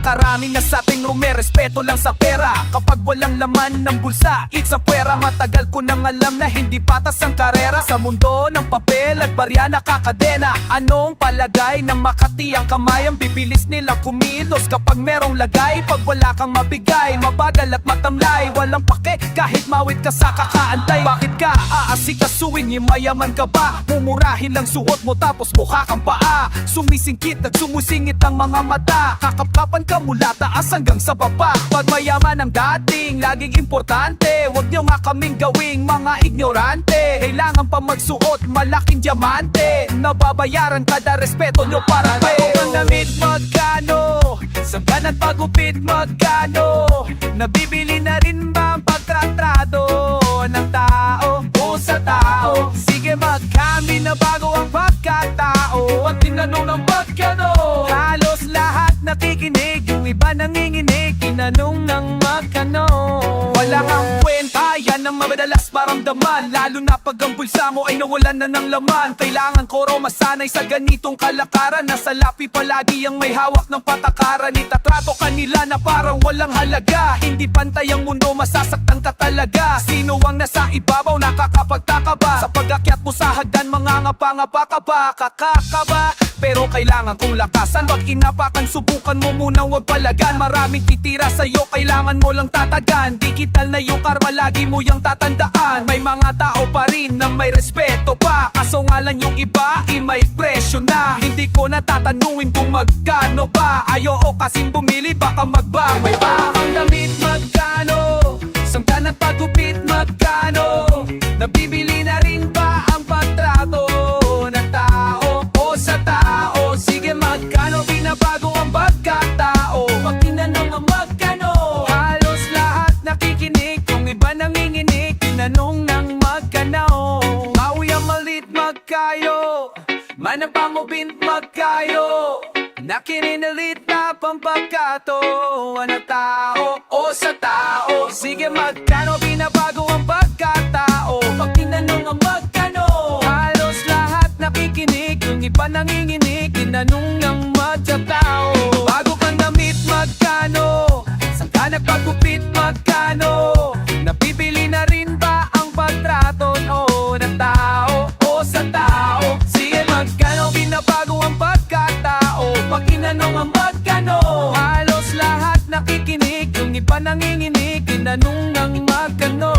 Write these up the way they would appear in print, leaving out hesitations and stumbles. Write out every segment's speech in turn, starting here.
Napakarami na sa ating rumerespeto lang sa pera. Kapag walang laman ng bulsa, it's a pera. Matagal ko nang alam na hindi patas ang karera. Sa mundo ng papel at barya nakakadena. Anong palagay ng Makati ang kamay? Ang bibilis nila kumilos kapag merong lagay. Pag wala kang mabigay, mabagal at matamlay. Walang pake kahit mawit ka sa kakaantay. Bakit ka aasikasuin? Mayaman ka ba? Mumurahin lang suot mo tapos mukha kang paa. Sumisingkit at sumusingit ang mga mata. Kakapkapan ka mula taas hanggang sa baba. Pag mayaman ang dating, laging importante. Huwag niyo nga kaming gawing mga ignorante. Kailangan pa magsuot malaking diamante. Nababayaran kada respeto nyo para pay. Ang damit magkano? Sanggan at pagupit magkano? Nabibili na rin ba ang pagtatrato ng tao o sa tao? Sige magkami na bago ang pagkatao. At tinanong ng magkano? Halos lahat nakikinig, yung iba nanginginig. Tinanong ng magkano? Wala kang kwenta, yan ang madalas maramdaman. Lalo na pag ang bulsa mo ay nawalan na ng laman. Kailangan ko raw masanay sa ganitong kalakaran. Nasa lapi palagi ang may hawak ng patakaran. Itatrato kanila na parang walang halaga. Hindi pantay ang mundo, masasaktan ka talaga. Sino ang nasa ibabaw, nakakapagtaka ba? Sa pag-akyat mo sa hagdan, mga ngapa-ngapa ka ba? Kakakaba, pero kailangan kong lakasan. Wag inapakan, subukan mo munang wag palagan. Maraming titira sa'yo, kailangan mo lang tatagan. Digital na yung karma, lagi mo yung tatandaan. May mga tao pa rin na may respeto pa. Kaso nga lang yung iba, may presyo na. Hindi ko natatanungin kung magkano ba. Ayoko kasing bumili, baka magbago. May bakang damit magkano? Sangkan at pagupit magkano? Nabibili na rin ba ang pagtrato ng tao o sa tao? Sige magkano? Binabago ang pagkatao. Pag tinanong ang magkano, halos lahat nakikinig. Kung iba nanginginig, tinanong ng magkano. Maui ang malit magkayo, manapang ubint magkayo. Nakirinalit na pampagkato ng tao o sa tao. Sige magkano? Binabago ang pagkatao. Pag tinanong ang magkano, halos lahat nakikinig. Yung iba nanginginig, tinanong ng magkatao. Bago kang damit magkano? Sangka nagpagupit magkano? Nabibili na rin ba ang pagtrato ng tao o sa tao? Sige magkano? Binabago ang pagkatao. Pag tinanong ang magkano, halos lahat nakikinig. Yung iba nanginginig, tinanong ng magkano.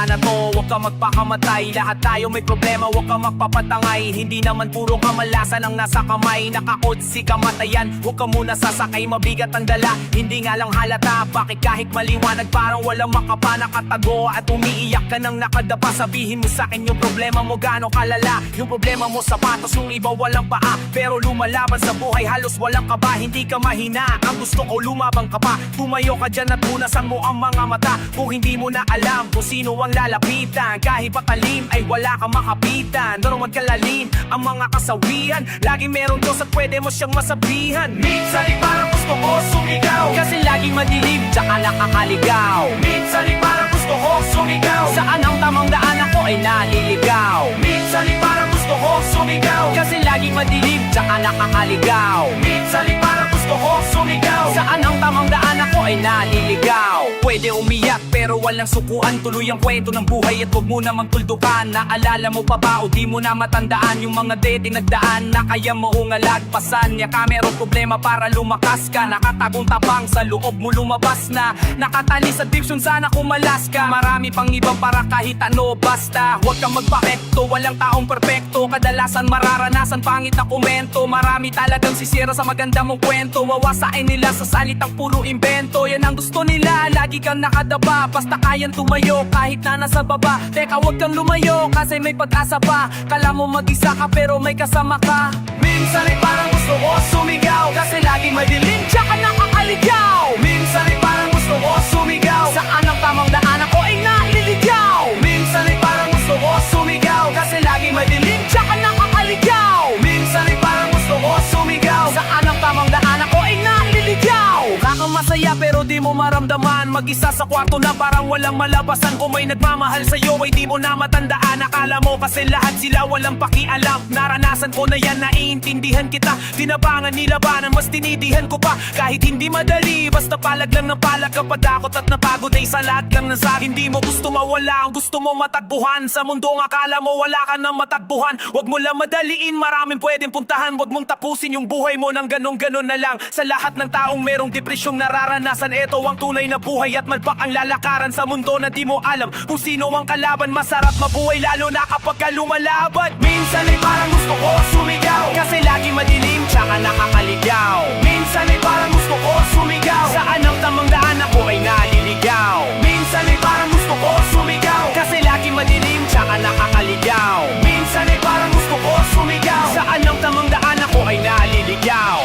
Na to, huwag ka magpakamatay. Lahat tayo may problema, huwag ka magpapatangay. Hindi naman puro kamalasan ang nasa kamay. Nakakotsi kamatayan, huwag ka muna sasakay. Mabigat ang dala, hindi nga lang halata. Bakit kahit maliwanag parang walang makapa? Nakatago at umiiyak ka nang nakadapa. Sabihin mo sa'kin yung problema mo gaano kalala. Yung problema mo sapatos, yung iba walang paa. Pero lumalaban sa buhay, halos walang kaba. Hindi ka mahina, ang gusto ko lumabang ka pa. Tumayo ka dyan at punasan mo ang mga mata. Kung hindi mo na alam kung sino ang lalapitan, kahit patalim ay wala kang makapitan. Darong magkalalim ang mga kasawian. Lagi merong Diyos at pwede mo siyang masabihan. Minsan ay parang gusto ko sumigaw, kasi laging madilim, tsaka nakakaligaw. Minsan ay parang gusto ko sumigaw, saan ang tamang daan ako ay naliligaw. Minsan ay parang gusto ko sumigaw, kasi laging madilim, tsaka nakakaligaw. Minsan ay parang gusto ko sumigaw, saan ang tamang daan ako ay naliligaw. Pwede umiyak pero walang sukuan. Tuloy ang kwento ng buhay at huwag mo na magtuldukan. Naalala mo pa ba o di mo na matandaan yung mga dating nagdaan na kaya mo ungalagpasan? Yaka merong problema para lumakas ka. Nakatagong tapang sa loob mo lumabas na. Nakatali sa diksyon sana kumalas ka. Marami pang ibang para kahit ano basta. Huwag kang magpakekto, walang taong perpekto. Kadalasan mararanasan pangit na komento. Marami talagang sisira sa maganda mong kwento. kwento. Wawasain nila sa salitang puro imbento. Yan ang gusto nila, lagi kang nakadaba. Basta kayang tumayo kahit na nasa baba. Teka, huwag kang lumayo kasi may pag-asa pa. Kala mo mag-isa ka pero may kasama ka. Minsan ay parang gusto ko sumigaw kasi lagi madilim, tsaka nakakaligaw. Minsan ay parang gusto ko sumigaw, saan ang tamang daan ako ay naliligaw. Minsan ay parang gusto ko sumigaw kasi lagi madilim, tsaka nakakaligaw. Minsan ay parang gusto ko sumigaw, saan ang tamang daan ako ay naliligaw. Kakamasaya pero di mo maramdaman, mag-isa sa kwarto na parang walang malabasan. Kung may nagmamahal sa'yo ay di mo na matandaan. Akala mo kasi lahat sila walang pakialam. Naranasan ko na yan, naiintindihan kita. Tinabangan nilabanan, mas tinidihan ko pa. Kahit hindi madali, basta palag lang ng palag. Kapag takot at napagod ay sa lahat lang ng sa. Hindi mo gusto mawala, ang gusto mo matagpuhan. Sa mundong akala mo wala ka nang matagpuhan. Huwag mo lang madaliin, maraming pwedeng puntahan. Huwag mong tapusin yung buhay mo ng ganun-ganun na lang. Sa lahat ng taong merong depresyong nararanasan, ito ang tunay na buhay at malpak ang lalakaran sa mundo na di mo alam kung sino ang kalaban. Masarap mabuhay lalo na kapag ka lumalaban. Minsan ay parang gusto ko sumigaw kasi lagi madilim, tsaka nakakaligaw. Minsan ay parang gusto ko sumigaw, saan ang tamang daan ako ay naliligaw. Minsan ay parang gusto ko sumigaw kasi lagi madilim, tsaka nakakaligaw. Minsan ay parang gusto ko sumigaw, saan ang tamang daan ako ay naliligaw.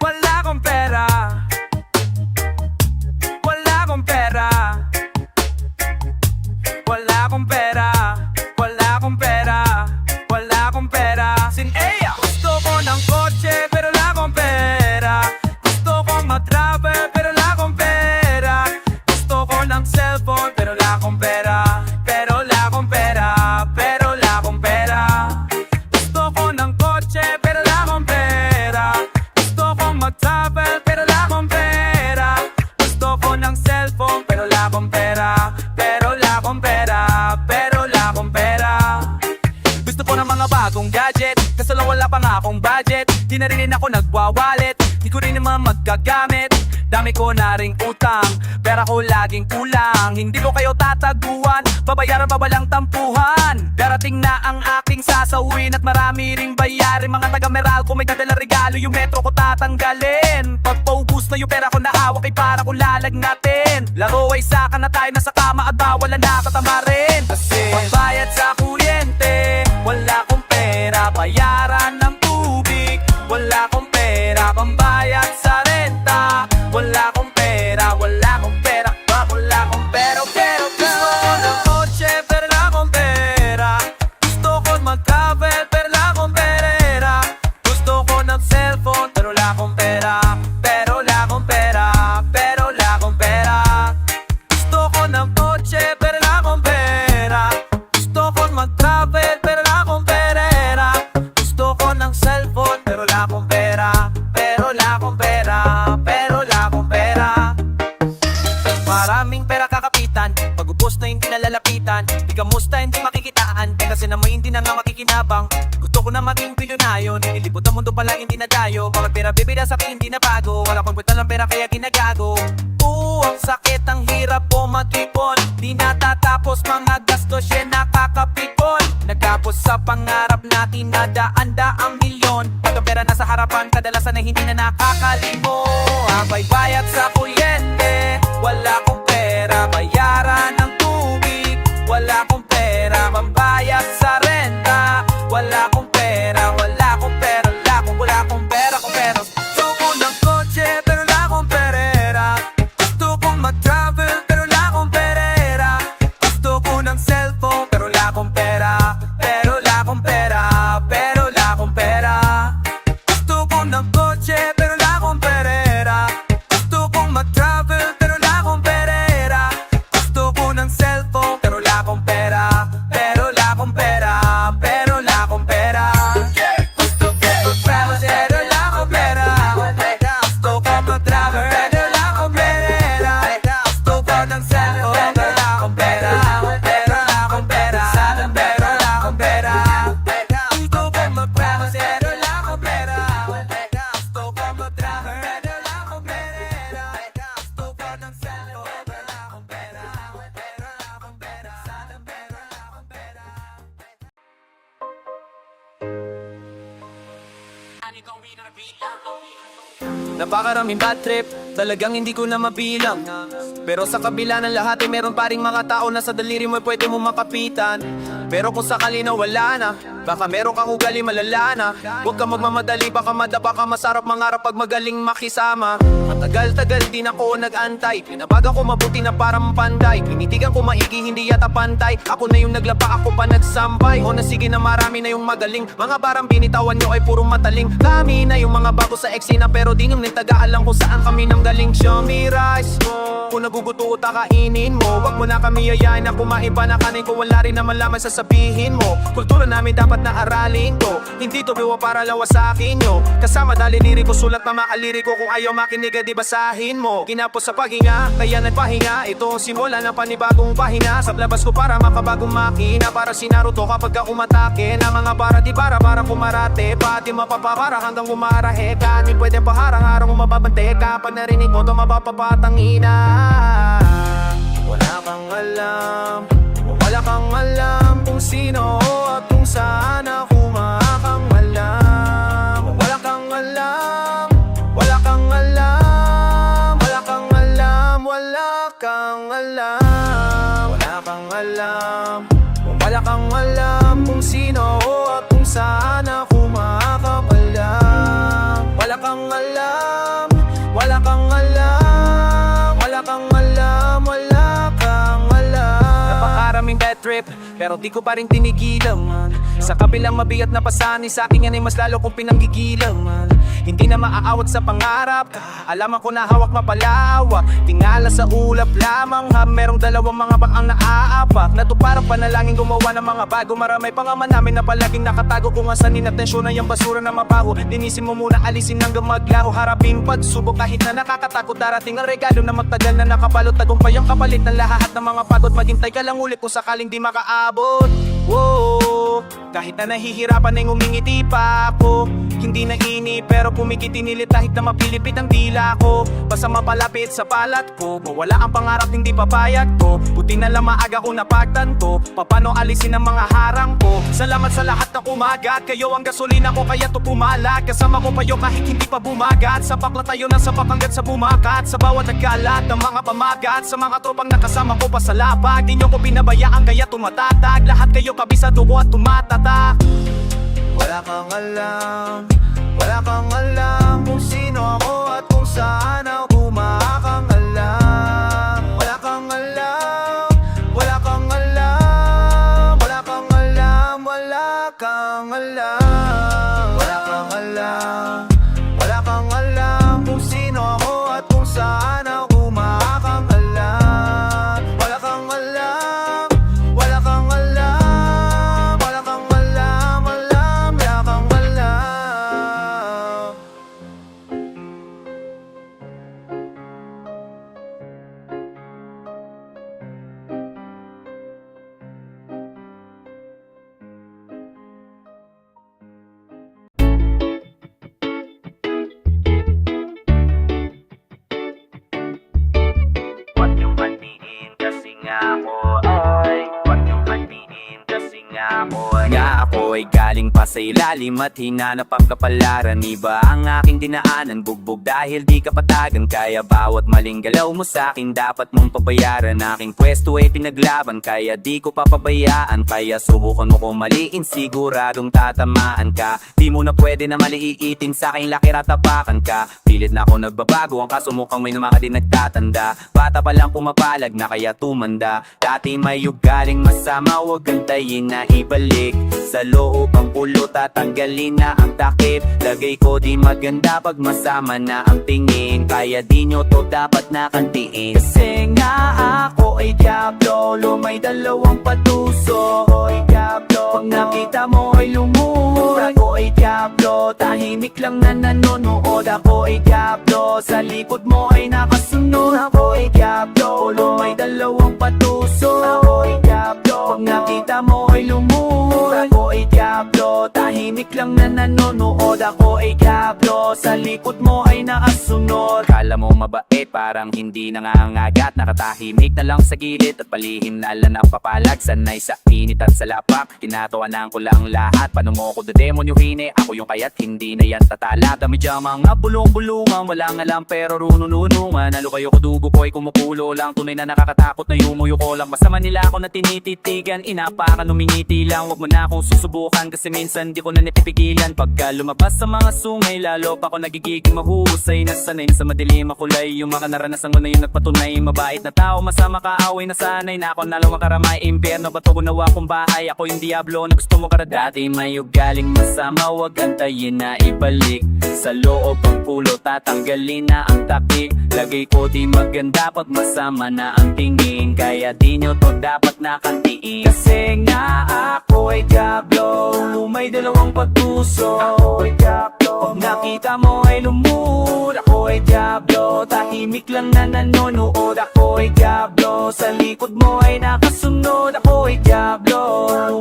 Wala akong pera, wala akong pera, wala akong pera, wala akong pera, wala akong pera. Sin Eya, gusto ko ng kotse pero wala akong pera. Gusto kong mag-travel pero wala akong pera. Gusto ko ng cellphone pero wala akong pera. Pero wala akong pera, pero wala akong pera. Gusto ko ng kotse pero wala akong pera. Gusto kong mag-travel pero wala akong pera. Gusto ko ng cellphone pero wala akong pera. Pero wala akong pera, pero wala akong pera. Gusto ko ng mga bagong gadget, kaso lang wala pa nga akong budget. Di na rin ako nagwawalet, di ko rin naman magagamit. Dami ko na ring utang, pera ko laging kulang. Hindi ko kayo tataguan, babayaran pa walang tampuhan. Darating na ang aking sasawin at marami ring bayarin. Mga taga-meral ko may dadala regalo, yung metro ko tatanggalin. Pag paubos na yung pera ko na hawak ay para ko lalagnatin. Laro ay saka na tayo nasa kama at bawal na nakatamarin. Kasi pagbayad sa kuryente, wala akong pera. Bayaran ng tubig, wala akong pera. Pambayad sa renta, wala akong pera. Wala akong pera, wala akong pera. Pero gusto ko ng kotse pero wala akong pera. Gusto ko mag-travel pero wala akong pera. Gusto ko ng cellphone pero wala akong pera. Pero wala akong pera, pero wala akong pera. Gusto ko ng kotse pero wala akong pera. Gusto ko mag-travel pero wala akong pera. Gusto ko ng cellphone pero wala akong pera. Pero wala akong pera, pero wala akong pera. Maraming pera kakapitan, pag ubos na hindi nalalapitan. Di kamusta hindi makikitaan, kasi naman hindi na nga makikinabang. Gusto ko na maging bilyonaryo, nililibot ang mundo pala hindi na dayo. Mga pera bibida sa akin hindi na bago, wala kong kwenta ng pera kaya ginagago. Ang sakit, ang hirap po matipon. Di natatapos mga gastos, yan nakakapipon. Nagkapos sa pangarap natin na daan-daang milyon. Pag ang pera nasa harapan, kadalasan ay hindi na nakakalimo. Abay bayad sa kuryente, wala akong pera. Bayaran ng tubig, wala akong pera. Pambayad sa renta, wala akong pera. Wala akong pera, wala akong pera, Gusto ko ng kotse pero wala akong pera. Gusto kong mag-travel pero wala akong pera. Gusto ko ng cellphone pero wala akong pera. Pero wala akong pera, pero wala akong pera. Gusto ko ng kotse pero wala akong pera. Gusto kong mag-travel pero wala akong pera. Gusto ko ng cellphone pero wala akong pera. Pero wala akong pera, pero wala akong pera. Napakaraming bad trip, talagang hindi ko na mabilang. Pero sa kabila ng lahat ay meron pa ring mga tao na sa daliri mo pwede mo makapitan. Pero kung sakali na wala na, baka meron kang ugali malala na. Huwag ka magmamadali, baka madapa ka, masarap mangarap pag magaling makisama. Matagal-tagal din ako nag-antay, pinabaga ko mabuti na parang panday. Tinitigan ko maigi, hindi yata pantay. Ako na yung naglapa, ako pa nagsampay. O na sige na marami na yung magaling. Mga barang binitawan nyo ay puro mataling. Kami na yung mga bago sa eksena, pero di nyo nagtaga-alam kung saan kami nang galing. Show me rice mo, kung naguguto o kainin mo. Wag mo na kami yayain na kumain pa na kanin ko. Wala rin naman laman sasabihin mo. Kultura namin dapat na aralin to. Hindi to biwa para lawas sa akin nyo. Kasama dali liriko, sulat na makaliriko. Kung ayaw makinig di basahin mo. Ginapos sa paghinga, kaya nagpahinga. Ito ang simula ng panibagong pahinga. Sa labas ko para makabagong makina. Para si Naruto kapag ka umatake. Na mga para di para kumarate. Pati mapapapara hanggang umarahe ka. Di pwede paharang araw kung mababante ka. Pag narinig mo to mapapapatangina. Wala kang alam, wala kang alam kung sino at kung saan ako makakawalam. Wala kang alam, wala kang alam, wala kang alam, wala kang alam, wala kang alam, wala kang alam kung sino at kung saan ako makakawalam. Wala kang alam, wala kang alam, wala kang alam, wala kang alam. Napakaraming bad trip, pero di ko pa rin tinigilan. Sa kabilang mabigat na pasanin, sa akin yan ay mas lalo kong pinanggigilan. Hindi na maaawat sa pangarap, alaman ko na hawak mapalawak. Tingala sa ulap lamang ha, merong dalawang mga bakang naaapak. Na to parang panalangin gumawa ng mga bago. Maramay pa nga man namin na palaging nakatago. Kung asanin at tensyon na yung basura na mabaho. Linisin mo muna, alisin hanggang maglaho. Harapin pagsubok kahit na nakakatakot. Darating ang regalo na magtagal na nakapalot. Tagumpay ang kapalit ng lahat ng mga pagod. Maghintay ka lang ulit kung sakaling di makaabot. Whoa, kahit na nahihirapan ay ngumingiti pa ako. Hindi na ini pero kumikitinilit kahit na mapilipit ang dila ko. Basta mapalapit sa balat ko, mawala ang pangarap hindi papayag ko. Buti na lang maaga ko napagtanto, paano alisin ang mga harang ko. Salamat sa lahat na kumagat, kayo ang gasolina ko kaya to pumalag. Kasama ko payo kahit hindi pa bumagat. Sapak na tayo ng sapak hanggat sa bumakat. Sa bawat nagkalat ng mga pamagat, sa mga tropang nakasama ko pa sa lapag. Di nyo ko pinabayaan kaya tumatatag. Lahat kayo kabisado ko at tumatatak. Wala kang alam, wala kang alam kung sino ako at kung saan ako makakawalam. Wala kang alam, wala kang alam, wala kang alam, wala kang alam, wala kang alam, wala kang alam kung sino ako at kung saan ako makakawalam. Wala kang alam, wala kang alam, wala kang alam, wala kang alam. Huwag niyong hatiin kasi nga ako ay huwag niyong hatiin kasi nga ako ay ako ay galing pa sa ilalim at hinanap ang kapalaran. Iba ang aking dinaanan, bugbog dahil di ka patagan. Kaya bawat maling galaw mo sa akin dapat mong pabayaran. Aking pwesto ay pinaglaban kaya di ko papabayaan. Kaya subukan mo kung maliin, siguradong tatamaan ka. Di mo na pwede na maliitin sa aking laki ratapakan ka. Pilit na ako nagbabago, ang kaso mukhang may mga din nagtatanda. Bata pa lang pumapalag na kaya tumanda. Dati may ugaling masama, huwag gantayin na ibalik. Sa loob ang ulo tatanggalin na ang takip. Lagay ko di maganda pag masama na ang tingin. Kaya di nyo to dapat nakantiin. Kasi nga ako ay Diablo, lumay dalawang patuso. Ako ay Diablo, pag nakita mo ay lumuhod. Ako ay Diablo, tahimik lang na nanonood. Ako ay Diablo, sa likod mo ay nakasunod. Ako ay Diablo, lumay dalawang patuso. Ako ay Diablo, pag nakita mo ay lumuhod. Ako ay Diablo, tahimik tahimik lang na nanonood. Ako ay Diablo, sa likod mo ay nakasunod. Kala mo mabait, parang hindi nangangagat. Nakatahimik na lang sa gilid at palihim na ala napapalag. Sanay sa init at sa lapak, tinatawanan ko lang lahat. Paano mo ko dedemonyohin, ako yung kaya't hindi na yan tatala. Dami dyan mga bulong-bulungan, walang alam pero runununungan. Halo kayo ko dugo ko ay kumukulo lang. Tunay na nakakatakot na yumuyo ko lang. Masama nila ako na tinititigan, inapakan umingiti lang. Wag mo na akong susubukan kasi minsan di ko na natipigilan. Pagka lumabas sa mga sungay, lalo pa ako nagigiging mahusay. Nasanay na sa madilim makulay, yung mga naranasan ko na yung nagpatunay. Mabait na tao, masama kaaway na sanay na ako nalawang karamay. Impyerno ba't ako nawa kong bahay, ako yung Diablo na gusto mo karadati. May ugaling masama, wag antayin na ibalik. Sa loob ang pulo, tatanggalin na ang takik. Lagay ko di maganda pag masama na ang tingin. Kaya di nyo to dapat nakantiin. Kasi nga ako ay Diablo, may dalawang pagpuso. Ako ay Diablo, pag nakita mo ay lumud. Ako ay Diablo, tahimik lang na nanonood. Ako ay Diablo, sa likod mo ay nakasunod. Ako ay Diablo,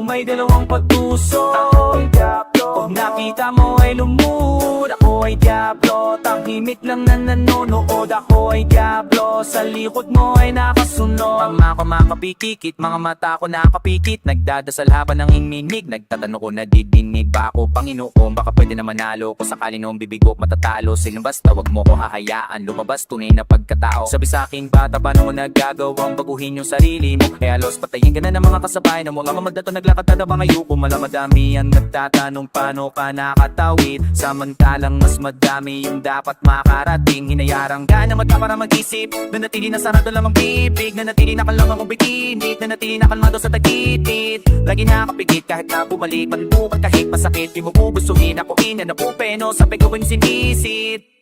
may dalawang pagpuso. Ako ay Diablo, pag nakita mo ay lumud. Ako ay Diablo, tahimik lang na nanonood. Ako ay Diablo, sa likod mo ay nakasunod. Mga kumakapikikit, mga mata ko nakapikit. Nagdadasal habang ng himinig, nagtatanong ko na didinig ba ako Panginoon? Baka pwede na manalo ko sakali noong bibigok matatalo. Sino basta wag mo ko hahayaan, lumabas tunay na pagkatao. Sabi sa akin bata, paano mo nagagawang baguhin yung sarili mo? Kaya los patayin ka na ng mga kasabay na mga mamagdato naglakad na ba ngayon? Kung malamadami ang nagtatanong paano ka nakatawid, samantalang mas madami yung dapat makarating. Hinayarang ka na mata para mag-isip, nanatili na sarado lang ang bibig, nanatili na kalama kong bikinit, nanatili na kalmado sa tagitit. Lagi nakapigit kahit na bumalik, panbukat kahit masakit. Di mo bubusuhin ako ina na pupeno, sabi ko yung sinisit.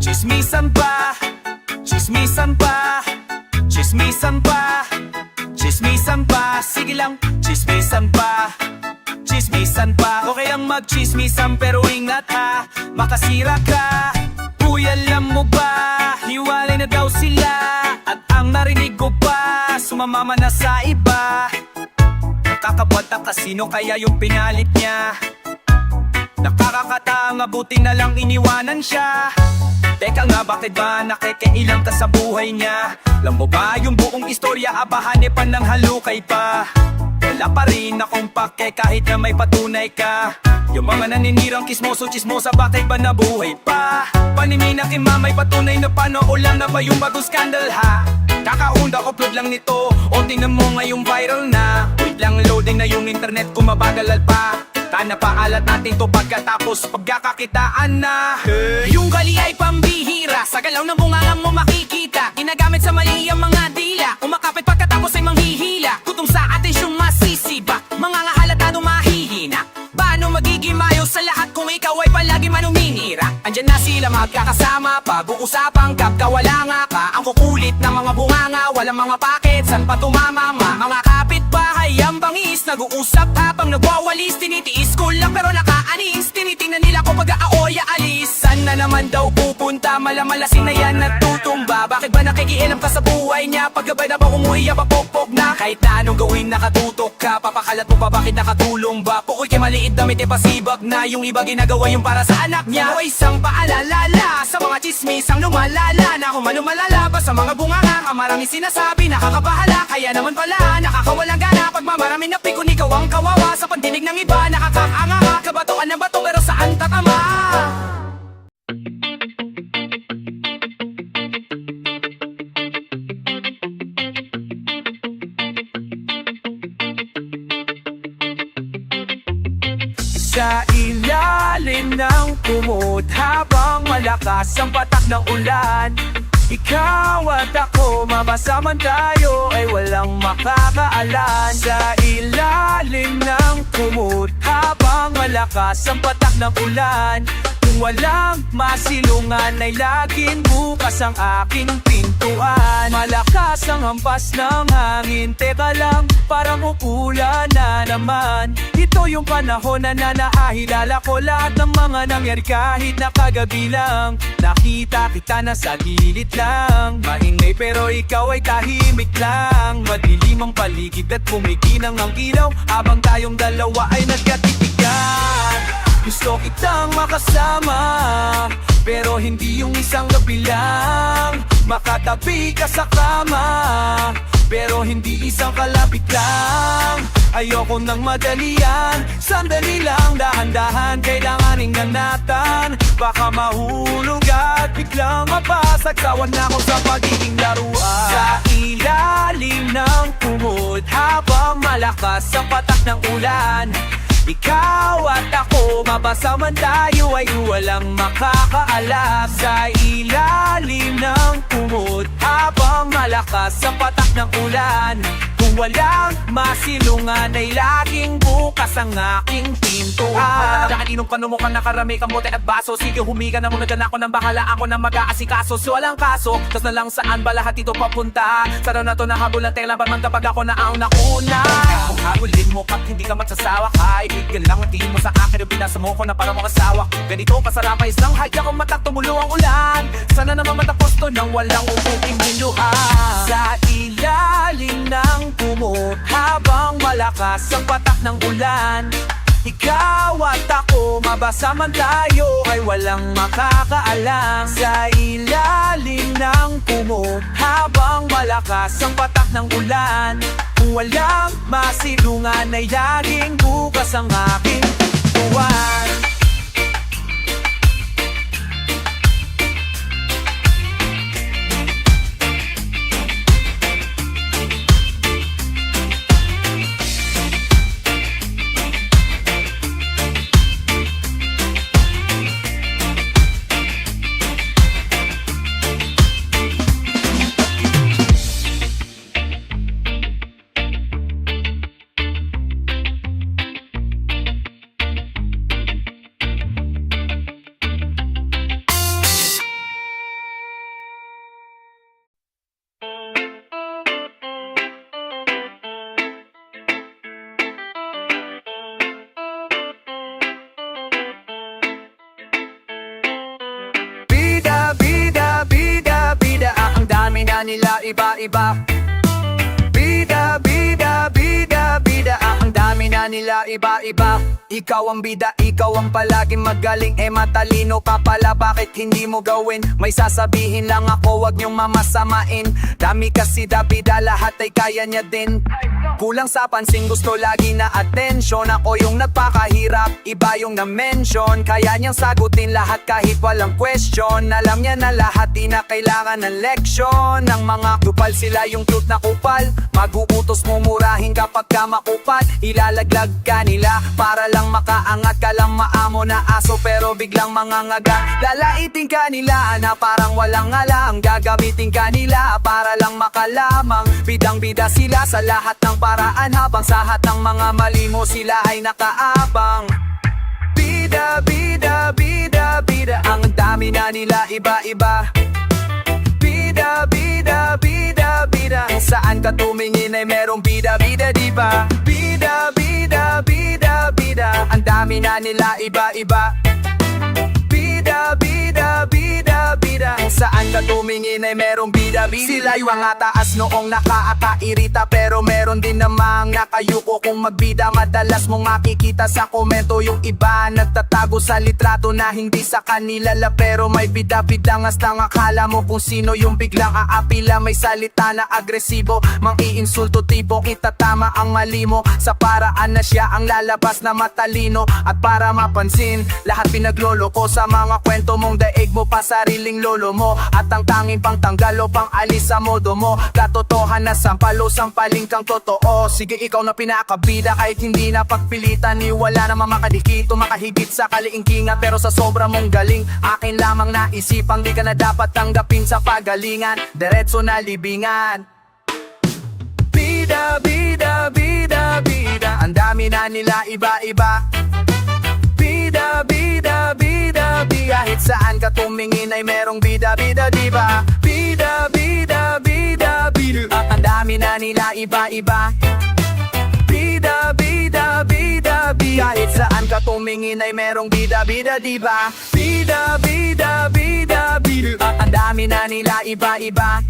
Chismisan pa, chismisan pa, chismisan pa, chismisan pa. Sige lang, chismisan pa, chismisan pa. Okay ang magchismisan pero ingat ha, makasira ka. Uy, alam mo ba, hiwalay na daw sila. At ang narinig ko pa, sumamama na sa iba. Kakabot ang kasino kaya yung pinalit niya. Nakakakatanga, buti na lang iniwanan siya. Teka nga, bakit ba nakikailang ka sa buhay niya? Alam mo ba yung buong istorya, abahan pa ng halukay pa. Wala pa rin akong pake kahit na may patunay ka. Yung mga naninirang kismoso, chismosa, bakit ba nabuhay pa? Panininak ima, may patunay na paano o lang na ba yung bagong scandal ha? Kakaunda, upload lang nito, o tingnan mo ngayong viral na. Wait lang, loading na yung internet kung mabagalal pa. Kana paalat natin to pagkatapos pagkakakitaan na. Yung gali ay pambihira, sa galaw ng bungangang mo makikita. Ginagamit sa mali ang mga dila, umakapit pagkatapos ay manghihila. Kutong sa atensyong masisiba, mga nga halatado mahihina. Paano magiging mayo sa lahat kung ikaw ay palagi man uminira? Andyan na sila magkakasama, pag-uusapang kapkawala nga ka. Ang kukulit na mga bunganga, walang mga paket, san pa tumamama? Mga kapitbahay ang bangis, nag-uusap habang nagwawalis. Tinitiis ko lang pero nakaanis, tinitingnan nila ko pag-aaoya alis. San na naman daw pupunta, malamalasin na yan natutumba. Bakit ba nakikialam ka sa buhay niya? Pagkabay na ba umuwi, pagpokpok na? Kahit na anong gawin nakatutok ka, papakalat mo pa bakit nakatulong ba? Pukoy kay maliit damit pasibag na, yung iba ginagawa yung para sa anak niya. O isang paalala sa mga chismisang lumalala, na kung malumalala ba sa mga bunganga. Ang maraming sinasabi nakakabahala, kaya naman pala nakakawalang gana. Pag mamarami na pikon, ikaw ang kawawa sa pandinig ng iba. Nakakaanga, kabatoan ng bato pero saan tatama? Sa ilalim ng kumot habang malakas ang patak ng ulan, ikaw at ako, mapasaman tayo ay walang makakaalan. Sa ilalim ng kumot habang malakas malakas ang patak ng ulan. Kung walang masilungan ay laging bukas ang aking pintuan. Malakas ang hampas ng hangin, teka lang, parang uulan na naman. Ito yung panahon na naahilala ko lahat ng mga nangyari kahit na kagabi lang. Nakita kita na sa gilid lang, maingay pero ikaw ay tahimik lang. Madilim ang paligid at kumikinang ang ilaw habang tayong dalawa ay nagkatitigan. Gusto kitang makasama, pero hindi yung isang gabi lang. Makatabi ka sa kama, pero hindi isang kalapit lang. Ayoko nang madalian, sandali lang, dahan-dahan, kailangan ingatan. Baka mahulog at biglang mapasag, sawan na ako sa pagiging laruan. Sa ilalim ng kumot, habang malakas ang patak ng ulan, ikaw at ako, mabasa man tayo ay walang makakaalam. Sa ilalim ng kumot, habang malakas ang patak ng ulan, kung walang masilungan ay laging bukas ang aking pintuan. Nakainom ka nung mukhang nakarami kamote at baso. Sige humiga na muna dyan, ako nang bahala, ako nang mag-aasikaso. So walang kaso, tas na lang saan ba lahat ito papunta? Saraw na to nahabol ng tela, man kapag ako na ang nauna. Kung habulin mo ka't hindi ka magsasawa, kaibigan lang ang tingin mo sa akin, yung binasa mo ko na parang mga sawa. Ganito kasarap ay isang hadya kung matak tumulo ang ulan. Sana naman matapos to nang walang umuking minuhan. Sa ilalim ng kumot, habang malakas ang patak ng ulan, ikaw at ako, mabasa man tayo ay walang makakaalam. Sa ilalim ng kumot, habang malakas ang patak ng ulan, kung walang masilungan ay laging bukas ang aking buwan. Nila iba-iba, bida, bida, bida, bida. Ang dami na nila iba-iba. Ikaw ang bida, ikaw ang palaging magaling. Matalino ka pala, bakit hindi mo gawin? May sasabihin lang ako, wag niyong mamasamain. Dami kasi bida, lahat ay kaya niya din. Kulang sa pansin, gusto lagi na atensyon. Ako yung nagpakahirap, iba yung na-mention. Kaya niyang sagutin lahat kahit walang question. Alam niya na lahat, di na kailangan ng leksyon. Ang mga kupal, sila yung cute na kupal. Mag-uutos mo murahin kapag ka makupal. Ilalaglag ka nila para lang makaangat ka lang maamo na aso, pero biglang mangangagat. Lalaitin ka nila na parang walang alam. Gagamitin ka nila para lang makalamang. Bidang-bida sila sa lahat ng paraan, habang sa lahat ng mga mali mo sila ay nakaabang. Bida, bida, bida, bida. Ang dami na nila iba-iba. Bida, bida, bida, bida. Saan ka tumingin ay merong bida, bida, diba? Bida, bida, bida, bida. Ang dami na nila iba-iba. Bida, bida, bida, bida. Saan ka tumingin ay merong bida, bida. Sila yung mga taas noong nakakairita, pero meron din namang nakayuko kung magbida. Madalas mong makikita sa komento yung iba nagtatago sa litrato na hindi sa kanila la, pero may bida-bida. Hasta ang akala mo kung sino yung biglang aapila. May salita na agresibo, mang-iinsulto, tipong itatama ang mali mo sa paraan na siya ang lalabas na matalino. At para mapansin, lahat pinagloloko sa mga kwento mong daig mo pa sariling lolo mo. At ang tanging pangtanggal o pang alis sa modo mo, katotohan na sampalo, sampaling kang totoo. Sige ikaw na pinakabida kahit hindi na pagpilitan. Ni wala namang makadikito, makahigit sa kaliingkingan. Pero sa sobra mong galing, akin lamang naisipang di ka na dapat tanggapin sa pagalingan. Diretso na libingan. Bida, bida, bida, bida. Ang dami na nila iba-iba. ka tumingin ay merong bida-bida, diba? Bida, bida, bida, bida. At ang dami na nila iba-iba. Bida, bida, bida, bida. Kahit saan ka tumingin ay merong bida-bida, diba? Bida, bida, bida, bida. At ang dami na nila iba-iba.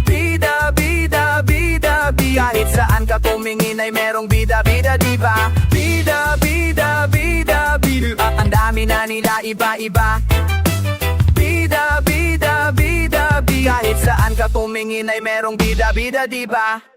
Bida, bida, bida, bida. Kahit saan ka tumingin ay merong bida-bida, diba? Bida, bida, bida, bida. At ang dami na nila iba-iba. Bida, bida, bida, bida. Kahit saan ka tumingin ay merong bida-bida, diba?